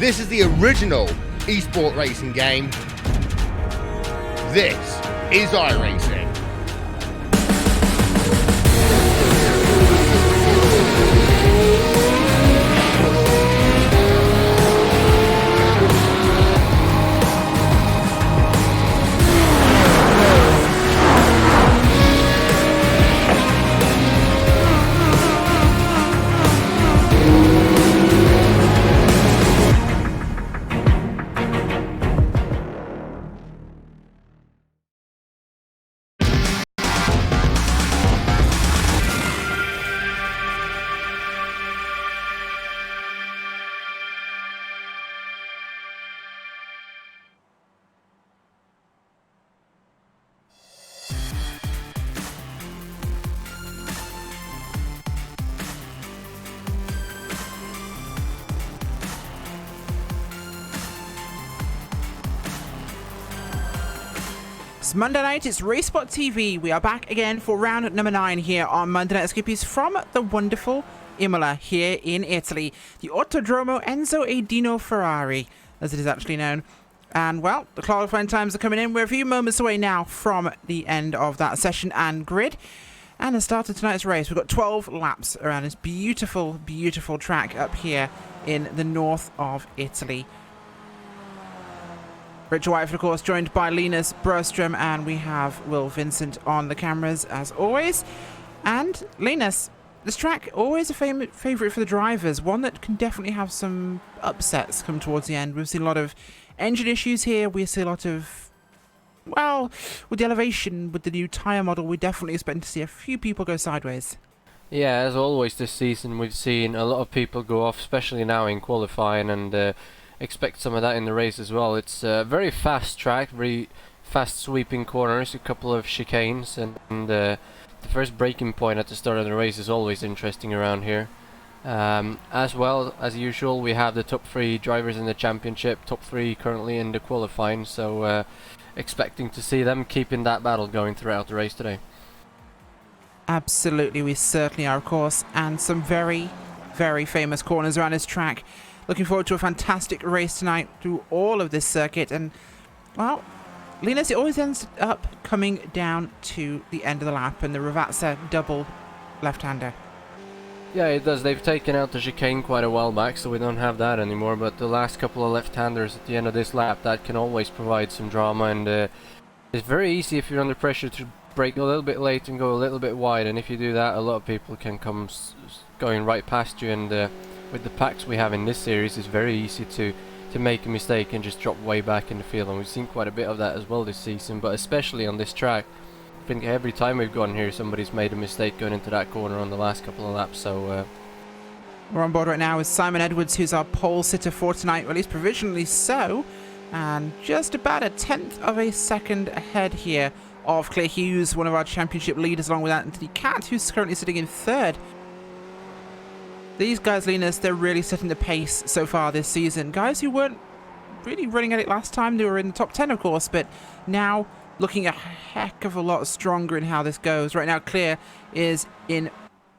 This is the original esport racing game. This is iRacing. It's Monday night, it's RaceSpotTV. We are back again for round number 9 here on Monday Night Skippys from the wonderful Imola here in Italy. The Autodromo Enzo e Dino Ferrari, as it is actually known. And, well, the qualifying times are coming in. We're a few moments away now from the end of that session and grid. And the start of tonight's race, we've got 12 laps around this beautiful, beautiful track up here in the north of Italy. Richard White, of course, joined by Linus Broström, and we have Will Vincent on the cameras, as always. And Linus, this track, always a favourite for the drivers, one that can definitely have some upsets come towards the end. We've seen a lot of engine issues here. We see a lot of, well, with the elevation, with the new tyre model, we definitely expect to see a few people go sideways. Yeah, as always this season we've seen a lot of people go off, especially now in qualifying, and expect some of that in the race as well. It's a very fast track, very fast sweeping corners, a couple of chicanes, and the first braking point at the start of the race is always interesting around here. As well as usual, we have the top 3 drivers in the championship, top 3 currently in the qualifying, so expecting to see them keeping that battle going throughout the race today. Absolutely, we certainly are, of course, and some very, very famous corners around this track. Looking forward to a fantastic race tonight through all of this circuit, and, well, Linus, it always ends up coming down to the end of the lap, and the Ravazza double left-hander. Yeah, it does. They've taken out the chicane quite a while back, so we don't have that anymore, but the last couple of left-handers at the end of this lap, that can always provide some drama, and it's very easy if you're under pressure to brake a little bit late and go a little bit wide, and if you do that, a lot of people can come going right past you, and with the packs we have in this series, it's very easy to make a mistake and just drop way back in the field, and we've seen quite a bit of that as well this season, but especially on this track. I think every time we've gone here, somebody's made a mistake going into that corner on the last couple of laps, so we're on board right now with Simon Edwards, who's our pole sitter for tonight, or at least provisionally so, and just about a 1/10 of a second ahead here of Claire Hughes, one of our championship leaders, along with Anthony Cat, who's currently sitting in 3rd. These guys, Linus, they're really setting the pace so far this season. Guys who weren't really running at it last time, they were in the top 10, of course, but now looking a heck of a lot stronger in how this goes. Right now, Claire is in,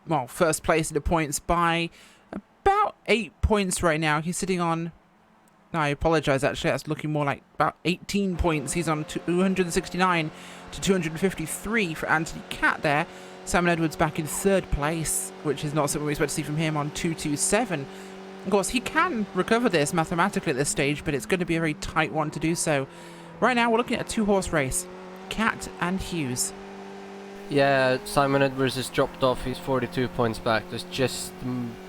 well, first place in the points by about 8 points right now. He's sitting on, no, I apologize, actually, that's looking more like about 18 points. He's on 269 to 253 for Anthony Cat there. Simon Edwards back in 3rd place, which is not something we expect to see from him, on 227. Of course, he can recover this mathematically at this stage, but it's going to be a very tight one to do so. Right now, we're looking at a 2-horse race. Cat and Hughes. yeah, Simon Edwards has dropped off. He's 42 points back. There's just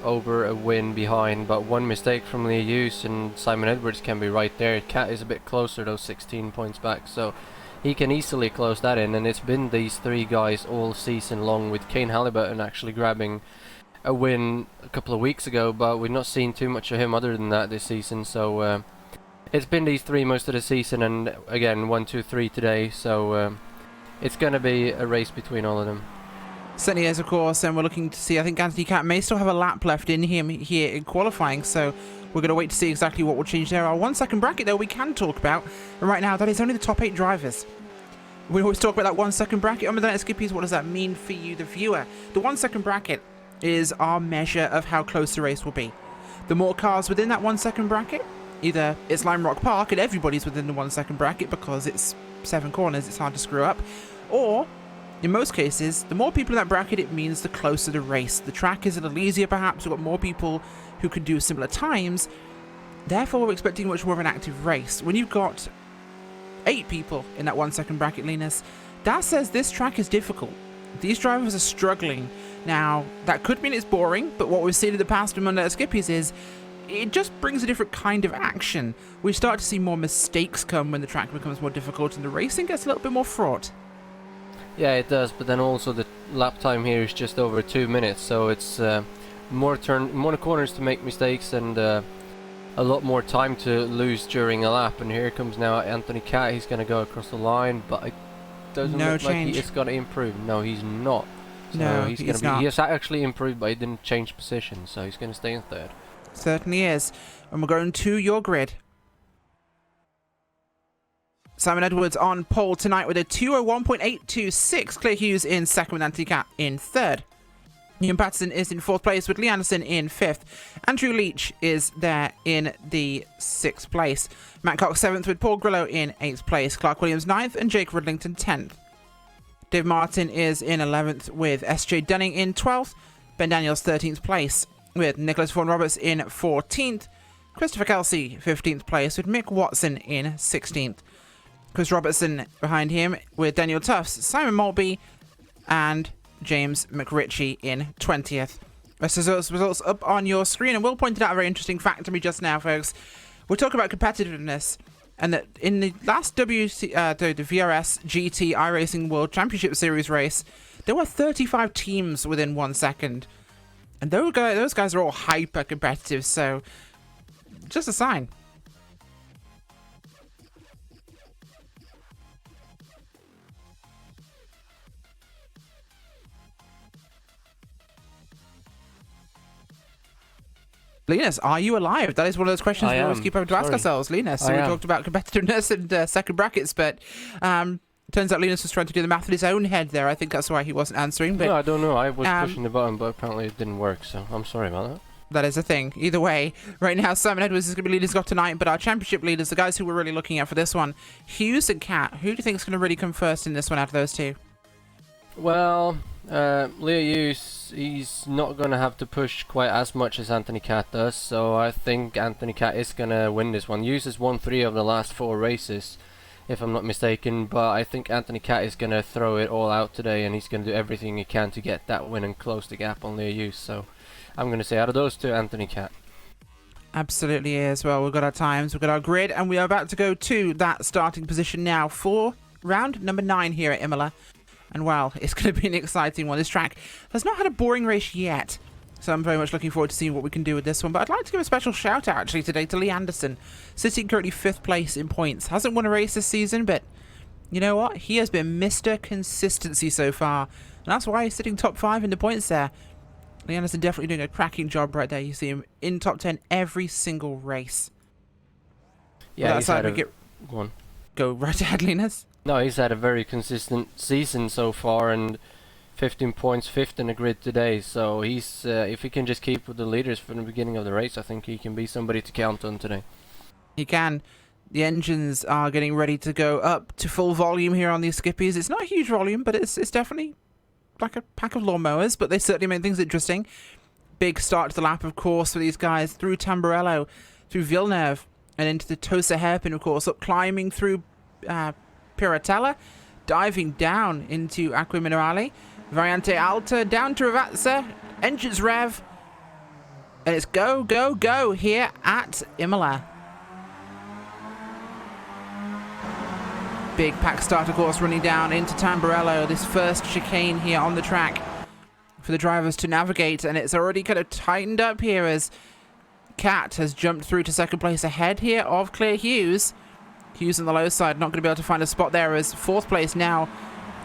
over a win behind, but one mistake from Lee Hughes and Simon Edwards can be right there. Cat is a bit closer, though, 16 points back, so he can easily close that in, and it's been these 3 guys all season long, with Kane Halliburton actually grabbing a win a couple of weeks ago, but we've not seen too much of him other than that this season, so it's been these 3 most of the season, and again 1, 2, 3 today, so it's going to be a race between all of them. Certainly is, of course, and we're looking to see, I think Anthony Cat may still have a lap left in him here in qualifying, so we're going to wait to see exactly what will change there. Our 1-second bracket, though, we can talk about, and right now that is only the top 8 drivers. We always talk about that 1-second bracket. On the Skippys, what does that mean for you, the viewer? The 1-second bracket is our measure of how close the race will be. The more cars within that 1-second bracket, either it's Lime Rock Park and everybody's within the 1-second bracket because it's 7 corners, it's hard to screw up, or in most cases, the more people in that bracket, it means the closer the race. The track is a little easier, perhaps. We've got more people who can do similar times. Therefore, we're expecting much more of an active race. When you've got 8 people in that 1-second bracket, Linus, that says this track is difficult. These drivers are struggling. Now, that could mean it's boring, but what we've seen in the past with Monday at Skippys is it just brings a different kind of action. We start to see more mistakes come when the track becomes more difficult and the racing gets a little bit more fraught. Yeah, it does, but then also the lap time here is just over 2 minutes, so it's more corners to make mistakes and a lot more time to lose during a lap. And here comes now Anthony Cat. He's going to go across the line, but it doesn't look like he is going to improve. No, he's not. So no, he's going to be. He has actually improved, but he didn't change position, so he's going to stay in 3rd. Certainly is. And we're going to your grid. Simon Edwards on pole tonight with a 2:01.826. Claire Hughes in 2nd with Anthony Cat in 3rd. Ian Patterson is in 4th place with Lee Anderson in 5th. Andrew Leach is there in the 6th place. Matt Cox 7th with Paul Grillo in 8th place. Clark Williams 9th and Jake Ridlington 10th. Dave Martin is in 11th with SJ Dunning in 12th. Ben Daniels 13th place with Nicholas Vaughan Roberts in 14th. Christopher Kelsey 15th place with Mick Watson in 16th. Chris Robertson behind him with Daniel Tufts, Simon Maltby, and James McRitchie in 20th. Results up on your screen, and Will pointed out a very interesting fact to me just now, folks. We're talking about competitiveness, and that in the last the VRS GT iRacing World Championship Series race, There were 35 teams within 1 second. And those guys are all hyper competitive, so just a sign. Linus, are you alive? That is one of those questions we always keep having to ask ourselves, Linus. So we talked about competitiveness and second brackets, but turns out Linus was trying to do the math in his own head there. I think that's why he wasn't answering. But no, I don't know. I was pushing the button, but apparently it didn't work, so I'm sorry about that. That is a thing. Either way, right now, Simon Edwards is going to be leaders got tonight, but our championship leaders, the guys who we're really looking at for this one, Hughes and Cat, who do you think is going to really come first in this one out of those two? Well, Leo Hughes, he's not going to have to push quite as much as Anthony Cat does, so I think Anthony Cat is going to win this one. Hughes has won 3 of the last 4 races, if I'm not mistaken, but I think Anthony Cat is going to throw it all out today, and he's going to do everything he can to get that win and close the gap on Leo Hughes, so I'm going to say out of those 2, Anthony Cat. Absolutely is. Well, we've got our times, we've got our grid, and we are about to go to that starting position now for round number 9 here at Imola. And wow, it's going to be an exciting one. This track has not had a boring race yet, so I'm very much looking forward to seeing what we can do with this one. But I'd like to give a special shout out actually today to Lee Anderson, sitting currently 5th place in points. Hasn't won a race this season, but you know what? He has been Mr. Consistency so far, and that's why he's sitting top 5 in the points there. Lee Anderson definitely doing a cracking job right there. You see him in top 10 every single race. Yeah, he's had a... Go right ahead, Linus. No, he's had a very consistent season so far, and 15 points, 5th in the grid today. So he's, if he can just keep with the leaders from the beginning of the race, I think he can be somebody to count on today. He can. The engines are getting ready to go up to full volume here on these Skippys. It's not a huge volume, but it's definitely like a pack of lawnmowers, but they certainly make things interesting. Big start to the lap, of course, for these guys through Tamburello, through Villeneuve, and into the Tosa hairpin, of course, up climbing through Piratella, diving down into Acqua Minerale, Variante Alta, down to Ravazza, engines rev, and it's go, go, go here at Imola. Big pack start, of course, running down into Tamburello, this first chicane here on the track for the drivers to navigate, and it's already kind of tightened up here as Cat has jumped through to 2nd place ahead here of Claire Hughes. Hughes on the low side, not going to be able to find a spot there as 4th place now.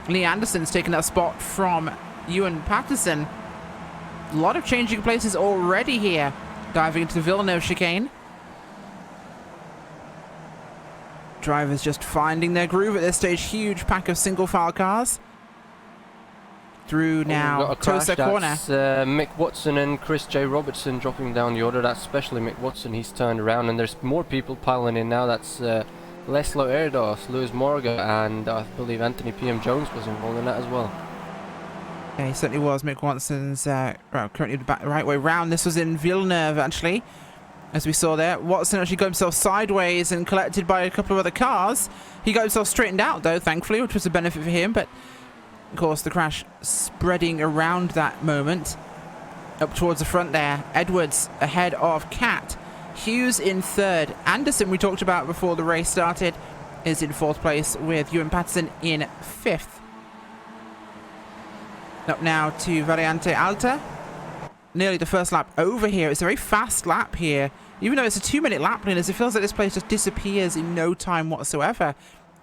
Lee Anderson's taking that spot from Ewan Patterson. A lot of changing places already here. Diving into the Villeneuve chicane. Drivers just finding their groove at this stage. Huge pack of single file cars. Through now Tosa corner. That's Mick Watson and Chris J. Robertson dropping down the order. That's especially Mick Watson. He's turned around, and there's more people piling in now. That's Leslo Erdos, Lewis Morga, and I believe Anthony P.M. Jones was involved in that as well. Yeah, he certainly was. Mick Watson's currently the right way round. This was in Villeneuve, actually, as we saw there. Watson actually got himself sideways and collected by a couple of other cars. He got himself straightened out, though, thankfully, which was a benefit for him. But, of course, the crash spreading around that moment. Up towards the front there. Edwards ahead of Cat. Hughes in 3rd. Anderson, we talked about before the race started, is in 4th place with Ewan Patterson in 5th. Up now to Variante Alta. Nearly the first lap over here. It's a very fast lap here. Even though it's a 2-minute lap, Linus, it feels like this place just disappears in no time whatsoever.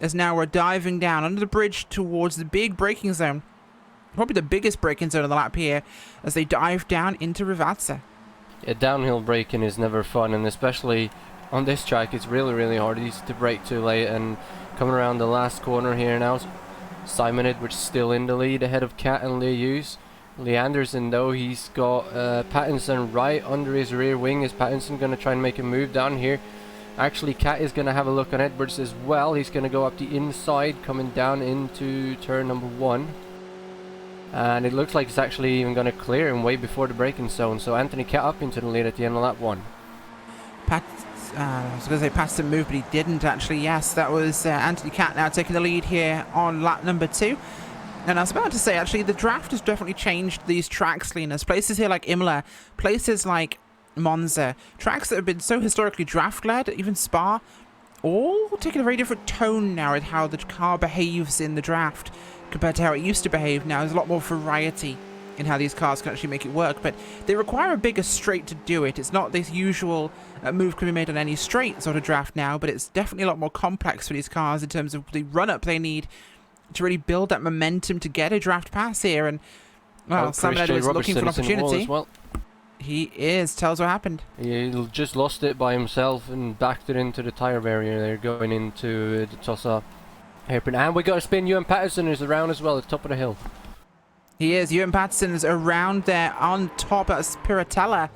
As now we're diving down under the bridge towards the big braking zone. Probably the biggest braking zone of the lap here as they dive down into Ravazza. Yeah, downhill braking is never fun, and especially on this track it's really, really hard. It's easy to brake too late, and coming around the last corner here now, Simon Edwards still in the lead ahead of Cat and Lee Hughes. Lee Anderson, though, he's got Pattinson right under his rear wing. Is Pattinson going to try and make a move down here? Actually, Cat is going to have a look on Edwards as well. He's going to go up the inside, coming down into turn number 1. And it looks like it's actually even going to clear him way before the braking zone. So Anthony Cat up into the lead at the end of lap 1. I was going to say Patterson moved, but he didn't actually. Yes, that was Anthony Cat now taking the lead here on lap number 2. And I was about to say, actually, the draft has definitely changed these tracks, Linus. Places here like Imola, places like Monza, tracks that have been so historically draft-led, even Spa, all taking a very different tone now at how the car behaves in the draft. compared to how it used to behave. Now there's a lot more variety in how these cars can actually make it work, but they require a bigger straight to do it. It's not this usual move can be made on any straight sort of draft now, but it's definitely a lot more complex for these cars in terms of the run-up they need to really build that momentum to get a draft pass here. And well, Simon Edwards looking for an opportunity. Well. He is. Tell us what happened. He just lost it by himself and backed it into the tyre barrier there, going into the Tossa hairpin. And we got a spin. Ewan Patterson is around as well at the top of the hill. He is. Ewan Patterson's around there on top. That's Piratella.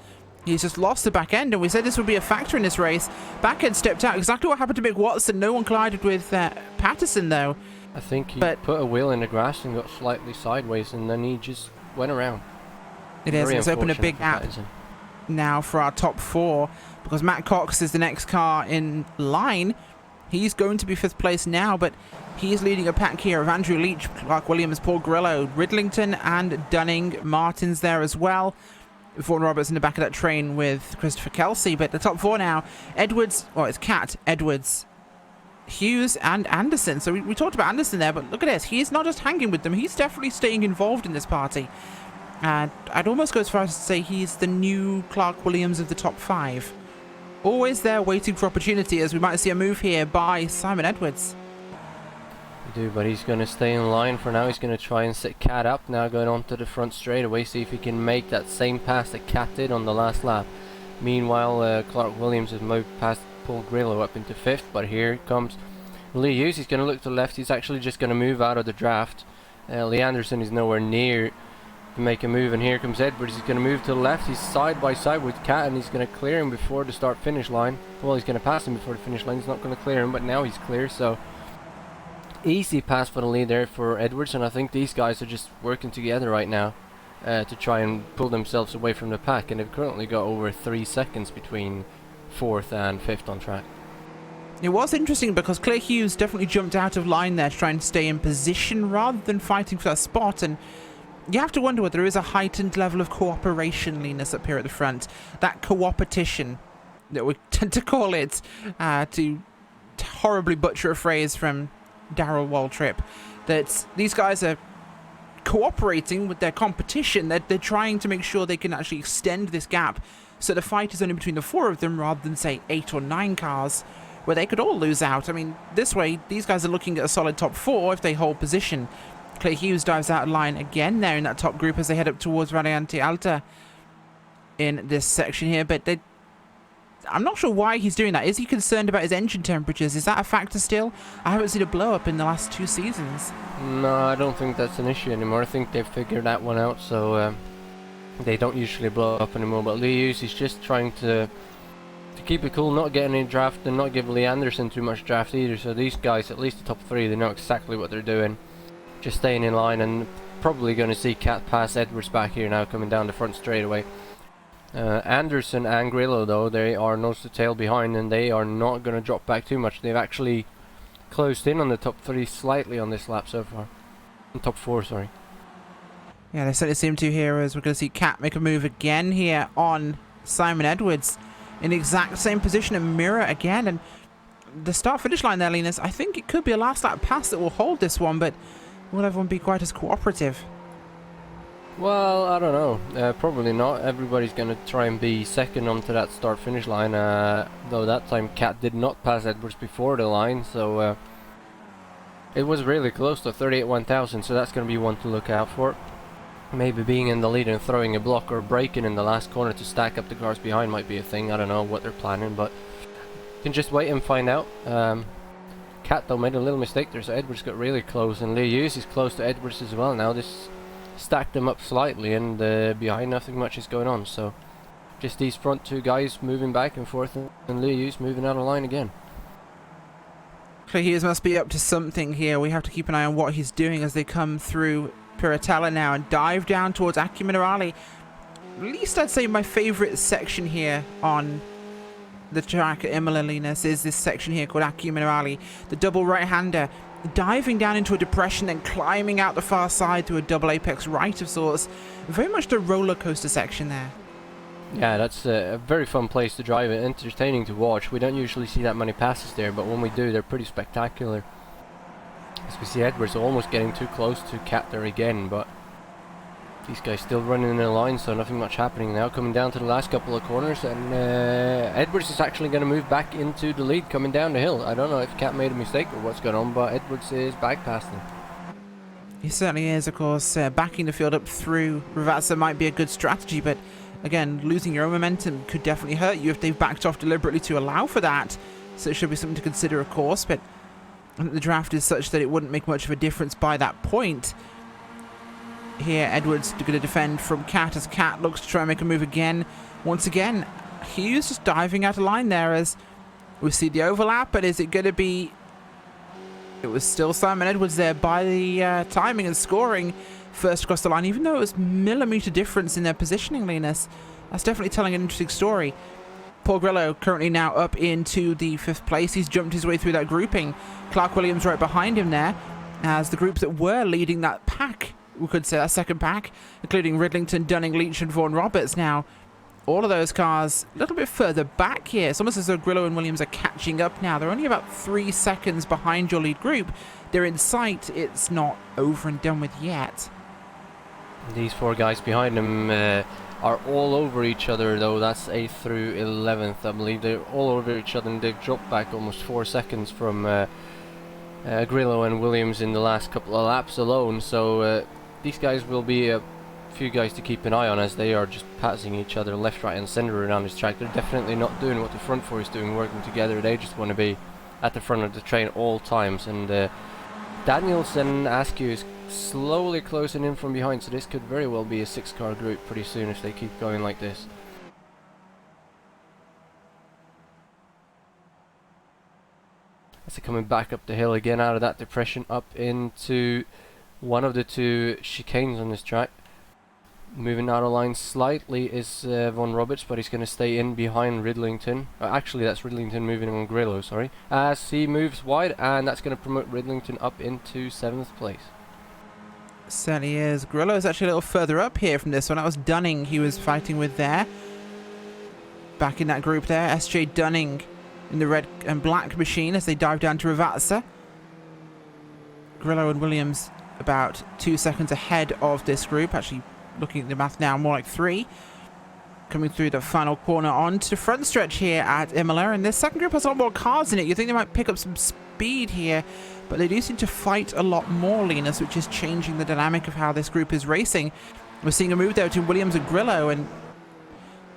He's just lost the back end, and we said this would be a factor in this race. Back end stepped out. Exactly what happened to Big Watson. No one collided with Patterson, though. I think he put a wheel in the grass and got slightly sideways, and then he just went around. It is. It's opened a big gap now for our top 4, because Matt Cox is the next car in line. He's going to be 5th place now, but he's leading a pack here of Andrew Leach, Clark Williams, Paul Grillo, Ridlington, and Dunning. Martin's there as well. Vaughan Roberts in the back of that train with Christopher Kelsey. But the top 4 now, Edwards, well, it's Cat, Edwards, Hughes, and Anderson. So we talked about Anderson there, but look at this. He's not just hanging with them. He's definitely staying involved in this party. And I'd almost go as far as to say he's the new Clark Williams of the top 5. Always there waiting for opportunity, as we might see a move here by Simon Edwards. We do, but he's going to stay in line for now. He's going to try and sit Cat up now, going onto the front straightaway, see if he can make that same pass that Cat did on the last lap. Meanwhile, Clark Williams has moved past Paul Grillo up into 5th, but here comes Lee Hughes. He's going to look to the left. He's actually just going to move out of the draft. Lee Anderson is nowhere near to make a move, and here comes Edwards. He's going to move to the left. He's side by side with Cat, and he's going to clear him before the start finish line. Well, he's going to pass him before the finish line. He's not going to clear him, but now he's clear. So easy pass for the lead there for Edwards, and I think these guys are just working together right now to try and pull themselves away from the pack, and they've currently got over 3 seconds between 4th and 5th on track. It was interesting because Claire Hughes definitely jumped out of line there to try and stay in position rather than fighting for that spot, and you have to wonder whether there is a heightened level of cooperation, Linus, up here at the front. That co-opetition that we tend to call it, to horribly butcher a phrase from Darrell Waltrip, that these guys are cooperating with their competition. They're trying to make sure they can actually extend this gap so the fight is only between the 4 of them rather than, say, 8 or 9 cars where they could all lose out. I mean, this way, these guys are looking at a solid top 4 if they hold position. Clay Hughes dives out of line again there in that top group as they head up towards Variante Alta in this section here, but I'm not sure why he's doing that. Is he concerned about his engine temperatures? Is that a factor still? I haven't seen a blow up in the last 2 seasons. No, I don't think that's an issue anymore. I think they've figured that one out, so they don't usually blow up anymore. But Lee Hughes is just trying to keep it cool, not get any draft, and not give Lee Anderson too much draft either. So these guys, at least the top 3, they know exactly what they're doing. Just staying in line, and probably going to see Cat pass Edwards back here now, coming down the front straightaway. Anderson and Grillo, though, they are nose to tail behind, and they are not going to drop back too much. They've actually closed in on the top 3 slightly on this lap so far. Top 4, sorry. Yeah, they certainly seem to here, as we're going to see Cat make a move again here on Simon Edwards in the exact same position, and mirror again. And the start-finish line there, Linus, I think it could be a last lap pass that will hold this one, but will everyone be quite as cooperative? Well, I don't know. Probably not. Everybody's going to try and be second onto that start-finish line, though that time Cat did not pass Edwards before the line, so it was really close to 38-1000, so that's going to be one to look out for. Maybe being in the lead and throwing a block or braking in the last corner to stack up the cars behind might be a thing. I don't know what they're planning, but you can just wait and find out. Cat, though, made a little mistake there, so Edwards got really close, and Lee Hughes is close to Edwards as well now. This stacked them up slightly, and behind nothing much is going on, so just these front 2 guys moving back and forth, and Lee Hughes moving out of line again. Clay Hughes must be up to something here. We have to keep an eye on what he's doing as they come through Piratella now and dive down towards Acqui Minerale. At least I'd say my favourite section here on the track at Imola, Linus, is this section here called Acqui Minerale. The double right-hander diving down into a depression, then climbing out the far side to a double apex right of sorts. Very much the roller coaster section there. Yeah, that's a very fun place to drive it, entertaining to watch. We don't usually see that many passes there, but when we do, they're pretty spectacular. As we see Edwards almost getting too close to Cat there again, but these guys still running in their line, so nothing much happening now. Coming down to the last couple of corners, and Edwards is actually going to move back into the lead coming down the hill. I don't know if Cat made a mistake or what's going on, but Edwards is back past him. He certainly is, of course. Backing the field up through Ravazza might be a good strategy, but again, losing your own momentum could definitely hurt you if they've backed off deliberately to allow for that. So it should be something to consider, of course, but I think the draft is such that it wouldn't make much of a difference by that point. Here, Edwards going to defend from Cat as Cat looks to try and make a move again. Once again, Hughes just diving out of line there as we see the overlap, but is it going to be... It was still Simon Edwards there by the timing and scoring first across the line, even though it was millimetre difference in their positioning, Linus. That's definitely telling an interesting story. Paul Grillo currently now up into the 5th place. He's jumped his way through that grouping. Clark Williams right behind him there as the groups that were leading that pack, we could say that second pack, including Ridlington, Dunning, Leach and Vaughan Roberts. Now, all of those cars a little bit further back here. It's almost as though Grillo and Williams are catching up now. They're only about 3 seconds behind your lead group. They're in sight. It's not over and done with yet. These 4 guys behind them are all over each other, though. That's 8th through 11th, I believe. They're all over each other, and they've dropped back almost 4 seconds from Grillo and Williams in the last couple of laps alone. So these guys will be a few guys to keep an eye on, as they are just passing each other left, right and centre around this track. They're definitely not doing what the front 4 is doing, working together. They just want to be at the front of the train all times. And Danielson Askew is slowly closing in from behind, so this could very well be a 6-car group pretty soon if they keep going like this. As they're coming back up the hill again out of that depression up into one of the 2 chicanes on this track. Moving out of line slightly is Vaughan Roberts, but he's going to stay in behind Ridlington. Actually, that's Ridlington moving on Grillo, sorry. As he moves wide, and that's going to promote Ridlington up into 7th place. Certainly is. Grillo is actually a little further up here from this one. That was Dunning he was fighting with there. Back in that group there. SJ Dunning in the red and black machine as they dive down to Ravazza. Grillo and Williams about 2 seconds ahead of this group. Actually, looking at the math now, more like 3. Coming through the final corner onto the front stretch here at Imola. And this second group has a lot more cars in it. You think they might pick up some speed here, but they do seem to fight a lot more, Linus, which is changing the dynamic of how this group is racing. We're seeing a move there between Williams and Grillo, and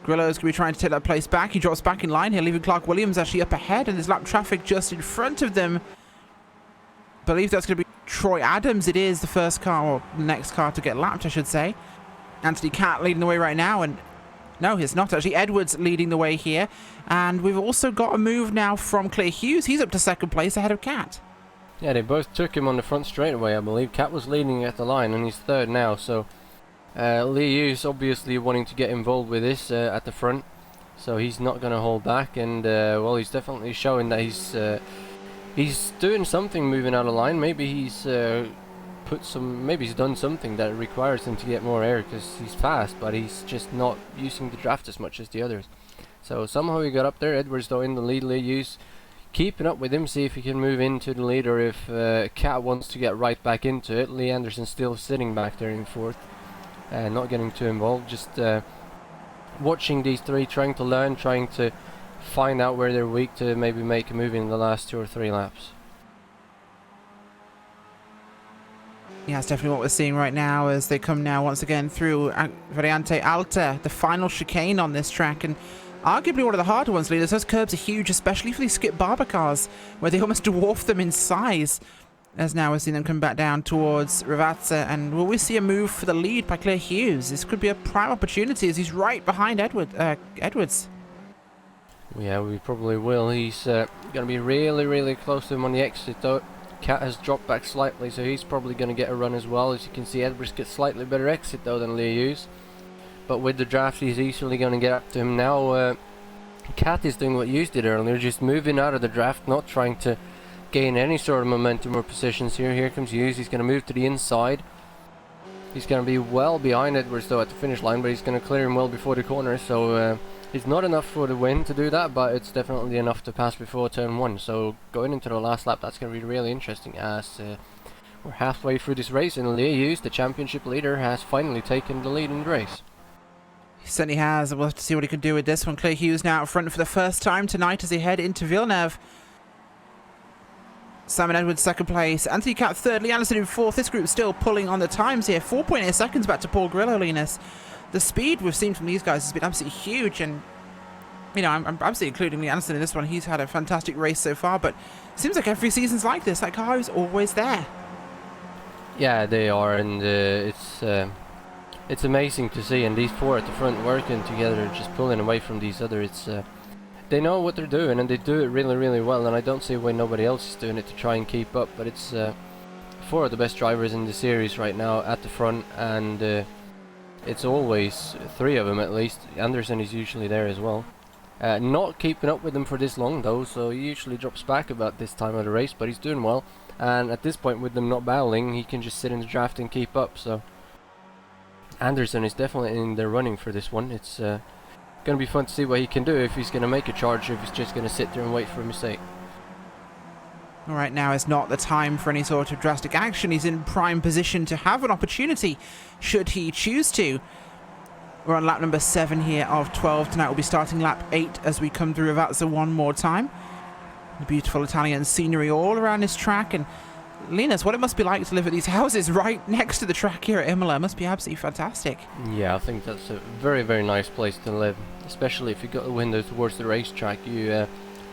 Grillo is going to be trying to take that place back. He drops back in line here, leaving Clark Williams actually up ahead, and there's lap traffic just in front of them. I believe that's going to be Troy Adams. It is the first car, or the next car to get lapped, I should say. Anthony Catt leading the way right now, and no, he's not actually. Edwards leading the way here, and we've also got a move now from Claire Hughes. He's up to 2nd place ahead of Catt. Yeah, they both took him on the front straightaway, I believe. Cat was leading at the line, and he's 3rd now, so Lee Hughes obviously wanting to get involved with this at the front, so he's not going to hold back, and well, he's definitely showing that he's doing something moving out of line. Maybe he's maybe he's done something that requires him to get more air, because he's fast, but he's just not using the draft as much as the others. So somehow he got up there. Edwards though in the lead. Lee Hughes keeping up with him, see if he can move into the lead, or if Cat wants to get right back into it. Lee Anderson still sitting back there in 4th, not getting too involved, just watching these 3, trying to learn, trying to find out where they're weak to maybe make a move in the last 2 or 3 laps. Yeah, that's definitely what we're seeing right now as they come now once again through Variante Alta, the final chicane on this track, and arguably one of the harder ones, Leaders. Those curbs are huge, especially for these Skip Barber cars, where they almost dwarf them in size. As now we're seeing them come back down towards Ravazza, and will we see a move for the lead by Claire Hughes? This could be a prime opportunity as he's right behind Edwards. Yeah, we probably will. He's going to be really, really close to him on the exit, though. Cat has dropped back slightly, so he's probably going to get a run as well. As you can see, Edwards gets slightly better exit, though, than Lee Hughes. But with the draft, he's easily going to get up to him now. Cat is doing what Hughes did earlier, just moving out of the draft, not trying to gain any sort of momentum or positions here. Here comes Hughes. He's going to move to the inside. He's going to be well behind Edwards, though, at the finish line, but he's going to clear him well before the corner, so it's not enough for the win to do that, but it's definitely enough to pass before turn 1. So going into the last lap, that's going to be really interesting, as We're halfway through this race, and Leah Hughes, the championship leader, has finally taken the lead in the race. He certainly has. We'll have to see what he can do with this one. Claire Hughes now out front for the first time tonight as they head into Villeneuve. Simon Edwards second place. Anthony Cat third. Lee Anderson in fourth. This group still pulling on the times here. 4.8 seconds back to Paul Grillo, Linus. The speed we've seen from these guys has been absolutely huge, and you know, I'm absolutely including Lee Anderson in this one. He's had a fantastic race so far, but it seems like every season's like this. That car is always there. Yeah, they are, and it's amazing to see. And these four at the front working together, just pulling away from these other. They know what they're doing, and they do it really, really well. And I don't see why nobody else is doing it to try and keep up. But it's four of the best drivers in the series right now at the front, and it's always three of them at least. Anderson is usually there as well. Not keeping up with them for this long though, so he usually drops back about this time of the race, but he's doing well. And at this point, with them not battling, he can just sit in the draft and keep up. So Anderson is definitely in the running for this one. It's going to be fun to see what he can do, if he's going to make a charge or if he's just going to sit there and wait for a mistake. All right, now is not the time for any sort of drastic action. He's in prime position to have an opportunity should he choose to. We're on lap number 7 here of 12 tonight. We'll be starting lap 8 as we come through Ravazza one more time. The beautiful Italian scenery all around this track. And Linus, what it must be like to live at these houses right next to the track here at Imola. It must be absolutely fantastic. Yeah, I think that's a very, very nice place to live. Especially if you've got the window towards the racetrack. You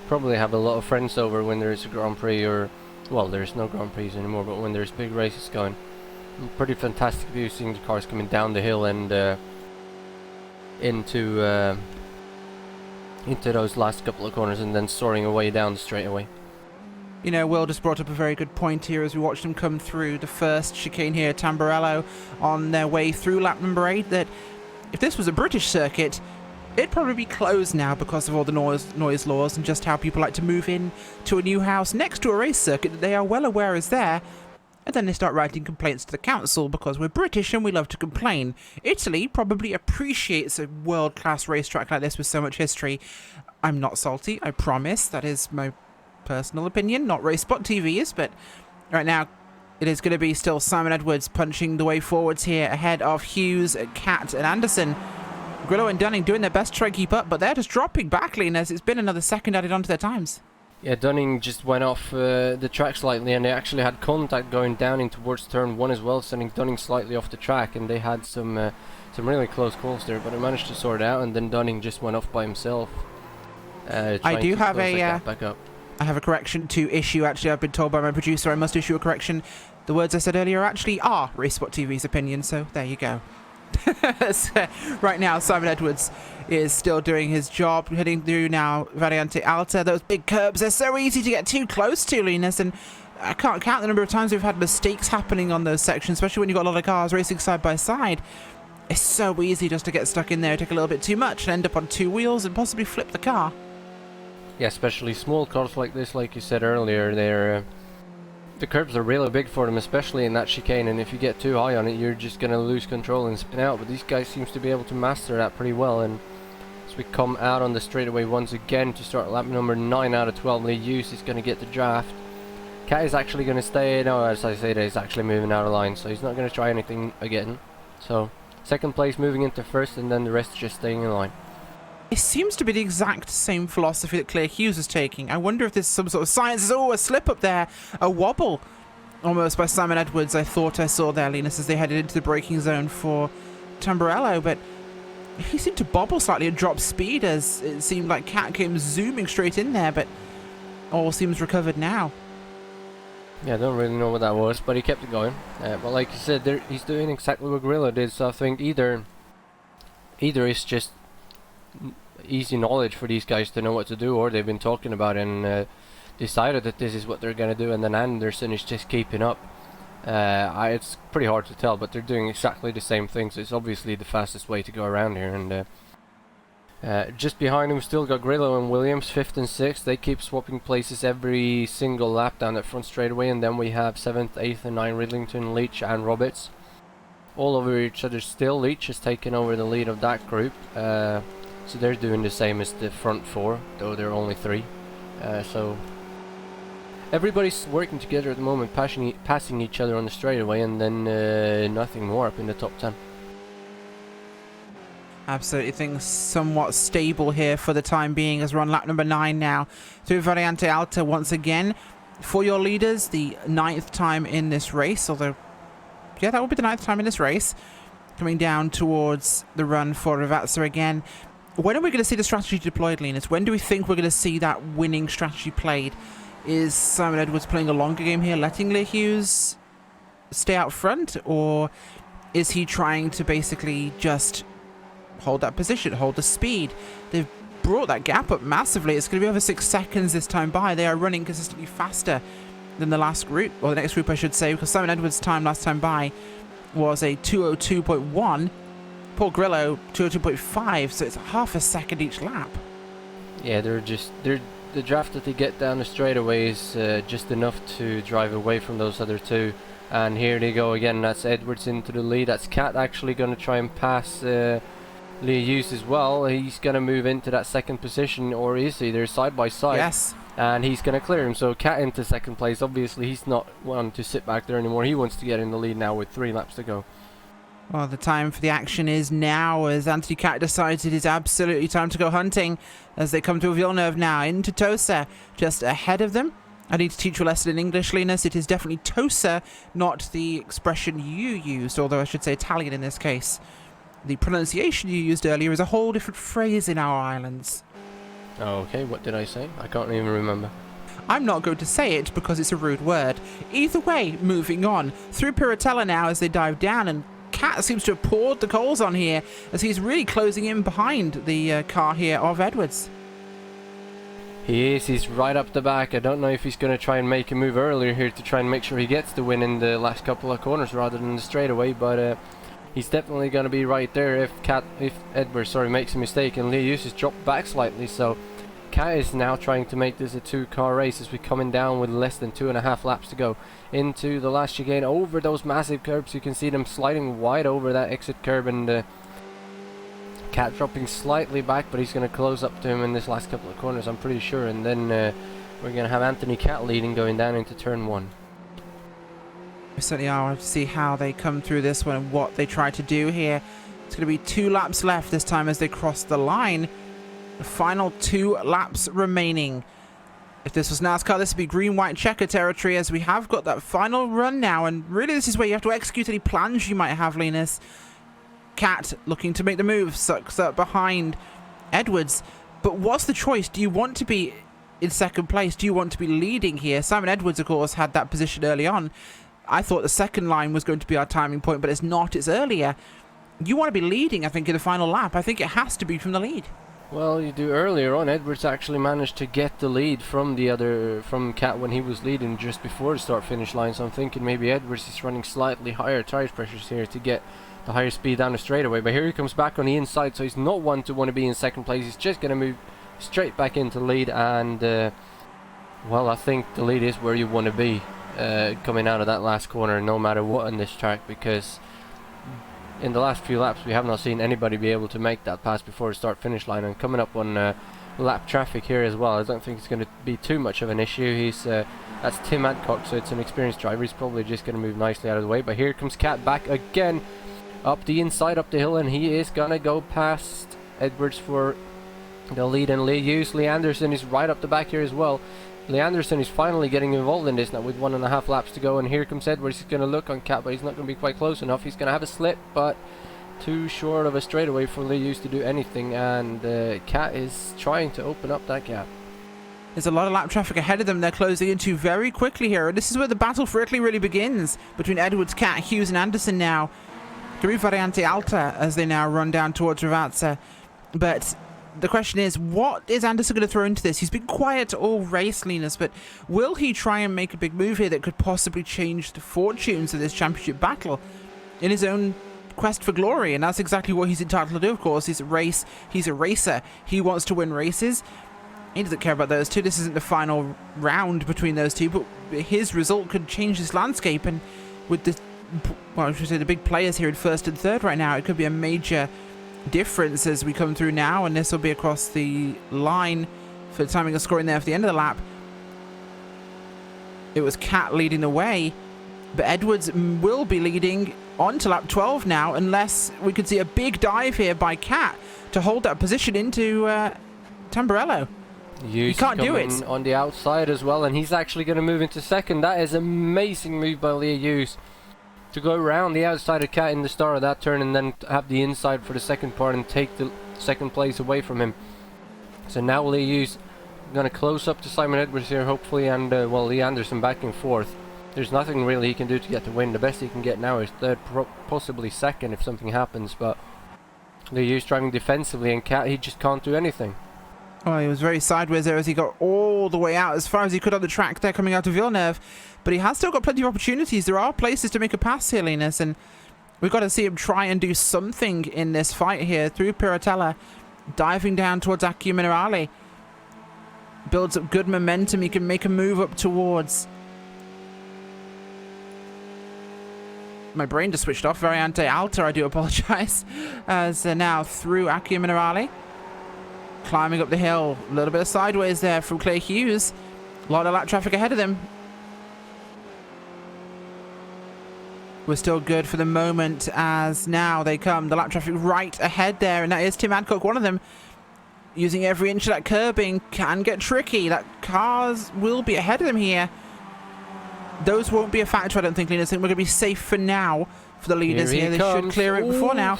probably have a lot of friends over when there's a Grand Prix, or, well, there's no Grand Prix anymore, but when there's big races going. Pretty fantastic view, seeing the cars coming down the hill and into those last couple of corners and then soaring away down the straightaway. You know, Will just brought up a very good point here as we watched them come through the first chicane here, Tamburello, on their way through lap number 8, that if this was a British circuit, it'd probably be closed now because of all the noise laws and just how people like to move in to a new house next to a race circuit that they are well aware is there. And then they start writing complaints to the council because we're British and we love to complain. Italy probably appreciates a world-class racetrack like this with so much history. I'm not salty, I promise. That is my personal opinion, not RaceSpotTV's, but right now it is going to be still Simon Edwards punching the way forwards here ahead of Hughes, Cat and Anderson. Grillo and Dunning doing their best to try and keep up, but they're just dropping back, Linus. It's been another second added onto their times. Yeah, Dunning just went off the track slightly, and they actually had contact going down in towards turn 1 as well, sending Dunning slightly off the track, and they had some really close calls there, but they managed to sort it out, and then Dunning just went off by himself. I do have back up. I have a correction to issue. Actually, I've been told by my producer I must issue a correction. The words I said earlier actually are RaceSpotTV's opinion, so there you go. Right now, Simon Edwards is still doing his job, heading through now Variante Alta. Those big curbs, they're so easy to get too close to, Linus, and I can't count the number of times we've had mistakes happening on those sections, especially when you've got a lot of cars racing side by side. It's so easy just to get stuck in there, take a little bit too much, and end up on two wheels and possibly flip the car. Yeah, especially small cars like this, like you said earlier, they're the curbs are really big for them, especially in that chicane, and if you get too high on it, you're just going to lose control and spin out. But these guys seems to be able to master that pretty well, and as we come out on the straightaway once again to start lap number 9 out of 12, Lee Hughes is going to get the draft. Cat is actually going to stay, no, as I say, he's actually moving out of line, so he's not going to try anything again. So, second place moving into first, and then the rest just staying in line. It seems to be the exact same philosophy that Claire Hughes is taking. I wonder if there's some sort of science. Oh, a slip up there. A wobble. Almost by Simon Edwards, I thought I saw there, Linus, as they headed into the braking zone for Tamburello. But he seemed to bobble slightly and drop speed as it seemed like Cat came zooming straight in there. But all seems recovered now. Yeah, I don't really know what that was, but he kept it going. But like you said, he's doing exactly what Grillo did. So I think either it's just easy knowledge for these guys to know what to do, or they've been talking about it and decided that this is what they're going to do, and then Anderson is just keeping up. It's pretty hard to tell, but they're doing exactly the same things. So it's obviously the fastest way to go around here, and just behind him still got Grillo and Williams, 5th and 6th. They keep swapping places every single lap down that front straightaway, and then we have 7th, 8th and 9th Ridlington, Leach and Roberts all over each other still. Leach has taken over the lead of that group. So they're doing the same as the front 4, though they're only 3. So everybody's working together at the moment, passing each other on the straightaway, and then nothing more up in the top 10. Absolutely, things somewhat stable here for the time being as we're on lap number 9 now. Through Variante Alta once again. For your leaders, the 9th time in this race, although, yeah, that will be the 9th time in this race. Coming down towards the run for Ravazza again. When are we going to see the strategy deployed, Linus? When do we think we're going to see that winning strategy played? Is Simon Edwards playing a longer game here, letting Leigh Hughes stay out front? Or is he trying to basically just hold that position, hold the speed? They've brought that gap up massively. It's going to be over 6 seconds this time by. They are running consistently faster than the last group, or the next group I should say, because Simon Edwards' time last time by was a 2:02.1. Paul Grillo 2:02.5, so it's half a second each lap. Yeah, the draft that they get down the straightaway is just enough to drive away from those other two. And here they go again. That's Edwards into the lead. That's Cat actually going to try and pass Leigh Hughes as well. He's going to move into that second position, or is he? They're side by side. Yes. And he's going to clear him. So Cat into second place. Obviously, he's not one to sit back there anymore. He wants to get in the lead now with 3 laps to go. Well, the time for the action is now, as Anthony Cat decides it is absolutely time to go hunting as they come to Villeneuve now into Tosa, just ahead of them. I need to teach you a lesson in English, Linus. It is definitely Tosa, not the expression you used, although I should say Italian in this case. The pronunciation you used earlier is a whole different phrase in our islands. Okay, what did I say? I can't even remember. I'm not going to say it because it's a rude word. Either way, moving on. Through Piratella now as they dive down, and Cat seems to have poured the coals on here as he's really closing in behind the car here of Edwards. He is. He's right up the back. I don't know if he's going to try and make a move earlier here to try and make sure he gets the win in the last couple of corners rather than the straightaway, but he's definitely going to be right there if Edwards makes a mistake and Leigh Hughes has dropped back slightly. So Cat is now trying to make this a 2-car race as we're coming down with less than 2.5 laps to go into the last chicane over those massive curbs. You can see them sliding wide over that exit curb, and Cat dropping slightly back, but he's going to close up to him in this last couple of corners, I'm pretty sure. And then we're going to have Anthony Cat leading going down into turn 1. We certainly are. To see how they come through this one and what they try to do here. It's going to be 2 laps left this time as they cross the line. The final 2 laps remaining. If this was NASCAR, this would be green-white checker territory, as we have got that final run now. And really, this is where you have to execute any plans you might have, Linus. Cat looking to make the move, sucks up behind Edwards. But what's the choice? Do you want to be in second place? Do you want to be leading here? Simon Edwards, of course, had that position early on. I thought the second line was going to be our timing point, but it's not. It's earlier. You want to be leading, I think, in the final lap. I think it has to be from the lead. Well, you do. Earlier on, Edwards actually managed to get the lead from Cat when he was leading just before the start-finish line. So I'm thinking maybe Edwards is running slightly higher tire pressures here to get the higher speed down the straightaway. But here he comes back on the inside, so he's not one to want to be in second place. He's just going to move straight back into the lead, and well, I think the lead is where you want to be coming out of that last corner, no matter what on this track, because in the last few laps we have not seen anybody be able to make that pass before the start-finish line. And coming up on lap traffic here as well, I don't think it's going to be too much of an issue. That's Tim Adcock, so it's an experienced driver. He's probably just going to move nicely out of the way. But here comes Cat back again up the inside, up the hill, and he is going to go past Edwards for the lead. And Leigh Hughes, Lee Anderson is right up the back here as well. Lee Anderson is finally getting involved in this now with 1.5 laps to go, and here comes Edwards. He's going to look on Cat, but he's not going to be quite close enough. He's going to have a slip, but too short of a straightaway for Leigh Hughes to do anything, and Cat is trying to open up that gap. There's a lot of lap traffic ahead of them. They're closing into very quickly here, and this is where the battle for Italy really begins between Edwards, Cat, Hughes and Anderson now through Variante Alta as they now run down towards Ravazza. But the question is, what is Anderson going to throw into this? He's been quiet all race, Linus, but will he try and make a big move here that could possibly change the fortunes of this championship battle in his own quest for glory? And that's exactly what he's entitled to do, of course. He's a racer. He wants to win races. He doesn't care about those two. This isn't the final round between those two, but his result could change this landscape. And with the, well, I should say the big players here in first and third right now, it could be a major difference as we come through now, and this will be across the line for timing and scoring there for the end of the lap. it was Cat leading the way. But Edwards will be leading on to lap 12 now, unless we could see a big dive here by Cat to hold that position into Tamburello. You can't do it. On the outside as well, and he's actually going to move into second. That is an amazing move by Leah Hughes to go around the outside of Cat in the start of that turn and then have the inside for the second part and take the second place away from him. So now Leah Hughes going to close up to Simon Edwards here, hopefully, and well, Lee Anderson back and forth. There's nothing really he can do to get the win. The best he can get now is third, possibly second if something happens, but Leah Hughes driving defensively, and Cat, he just can't do anything. Oh, he was very sideways there as he got all the way out as far as he could on the track there coming out of Villeneuve. But he has still got plenty of opportunities. There are places to make a pass here, Linus, and we've got to see him try and do something in this fight here through Piratella, diving down towards Accio Minerale. Builds up good momentum. He can make a move up towards... My brain just switched off. Variante Alta, I do apologise. As now through Accio Minerale. Climbing up the hill. A little bit of sideways there from Clay Hughes. A lot of lap traffic ahead of them. We're still good for the moment as now they come. The lap traffic right ahead there. And that is Tim Adcock, one of them. Using every inch of that curbing can get tricky. That cars will be ahead of them here. Those won't be a factor, I don't think, Linus. I think we're going to be safe for now for the leaders here. They should clear it before now.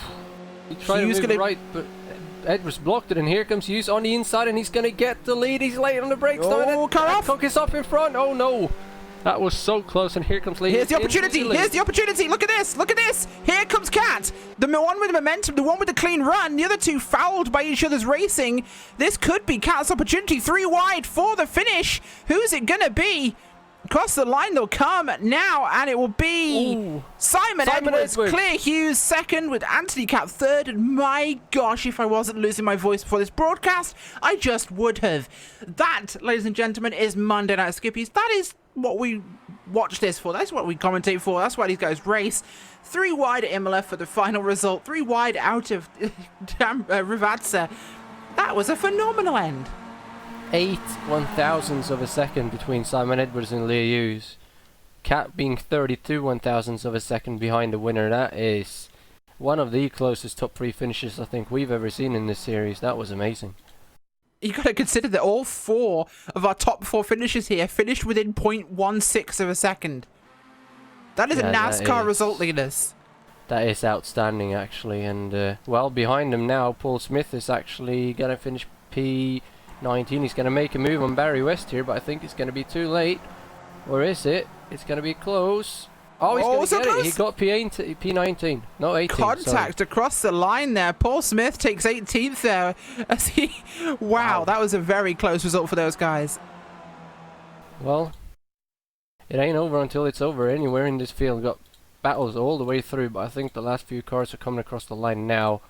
He tried to move right, but Edwards blocked it, and here comes Hughes on the inside, and he's going to get the lead. He's late on the brakes. Oh, car off! Adcock is off in front. Oh, no. That was so close, and here comes Lee. Here's the opportunity. Here's the opportunity. Look at this. Look at this. Here comes Cat. The one with the momentum, the one with the clean run. The other two fouled by each other's racing. This could be Cat's opportunity. 3 wide for the finish. Who's it going to be? Across the line they'll come now, and it will be Simon Edwards. Claire Hughes second, with Anthony Cat third. And my gosh, if I wasn't losing my voice before this broadcast, I just would have. That, ladies and gentlemen, is Monday Night Skippies. That is what we watch this for. That's what we commentate for. That's why these guys race. 3 wide at Imola for the final result. 3 wide out of Rivazza. That was a phenomenal end. 8 1,000ths of a second between Simon Edwards and Leah Hughes. Cat being 32 1,000ths of a second behind the winner. That is one of the closest top 3 finishes I think we've ever seen in this series. That was amazing. You got to consider that all 4 of our top 4 finishes here finished within 0.16 of a second. That is a NASCAR result, Linus. That is outstanding, actually. And, well, behind him now, Paul Smith is actually going to finish P19. He's going to make a move on Barry West here, but I think it's going to be too late. Or is it? It's going to be close. Oh, he's going to get it. He got P19, not 18. Contact across the line there. Paul Smith takes 18th there. As he, wow, that was a very close result for those guys. Well, it ain't over until it's over anywhere in this field. Got battles all the way through, but I think the last few cars are coming across the line now.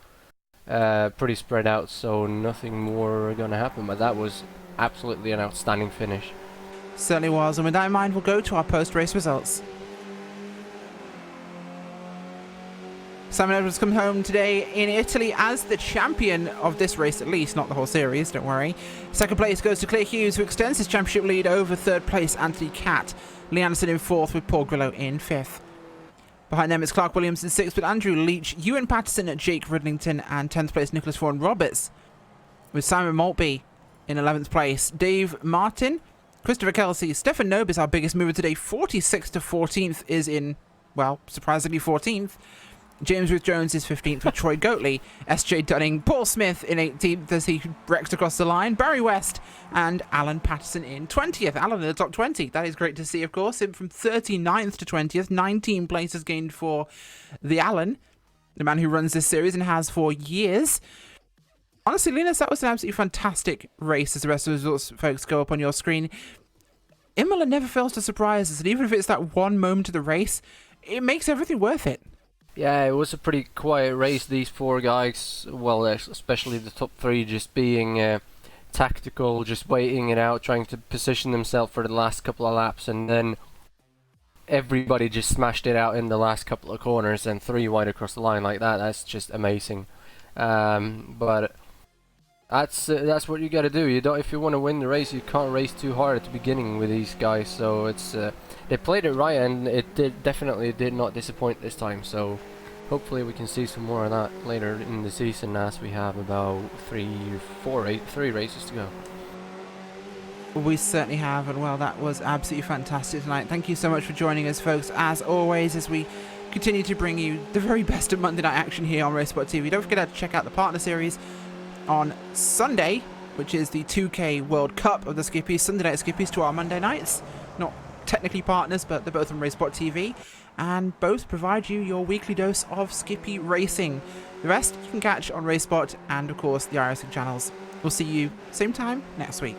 Pretty spread out, so nothing more going to happen, but that was absolutely an outstanding finish. Certainly was, and with that in mind, we'll go to our post-race results. Simon Edwards come home today in Italy as the champion of this race, at least, not the whole series, don't worry. Second place goes to Clay Hughes, who extends his championship lead over third place Anthony Cat. Lee Anderson in fourth, with Paul Grillo in fifth. Behind them is Clark Williams in 6th with Andrew Leach, Ewan Patterson, Jake Ridlington, and 10th place Nicholas Vaughan Roberts, with Simon Maltby in 11th place. Dave Martin, Christopher Kelsey, Stefan Nobis, our biggest mover today, 46th to 14th, is in, well, surprisingly 14th. James Ruth Jones is 15th with Troy Goatley, SJ Dunning, Paul Smith in 18th as he wrecks across the line, Barry West and Alan Patterson in 20th. Alan in the top 20. That is great to see, of course. Him from 39th to 20th. 19 places gained for the Alan, the man who runs this series and has for years. Honestly, Linus, that was an absolutely fantastic race as the rest of the results, folks, go up on your screen. Imola never fails to surprise us, and even if it's that one moment of the race, it makes everything worth it. Yeah, it was a pretty quiet race. These 4 guys, well, especially the top 3, just being tactical, just waiting it out, trying to position themselves for the last couple of laps, and then everybody just smashed it out in the last couple of corners and 3 wide across the line like that. That's just amazing. But That's what you got to do. You don't, if you want to win the race, you can't race too hard at the beginning with these guys. So it's they played it right, and it definitely did not disappoint this time. So hopefully we can see some more of that later in the season, as we have about 3 races to go. We certainly have, and well, that was absolutely fantastic tonight. Thank you so much for joining us, folks, as always, as we continue to bring you the very best of Monday night action here on RaceSpotTV. Don't forget to check out the partner series on Sunday, which is the 2K World Cup of the Skippys, Sunday night Skippys to our Monday nights. Not technically partners, but they're both on RaceSpotTV, and both provide you your weekly dose of Skippy racing. The rest you can catch on RaceSpot and, of course, the iRacing channels. We'll see you same time next week.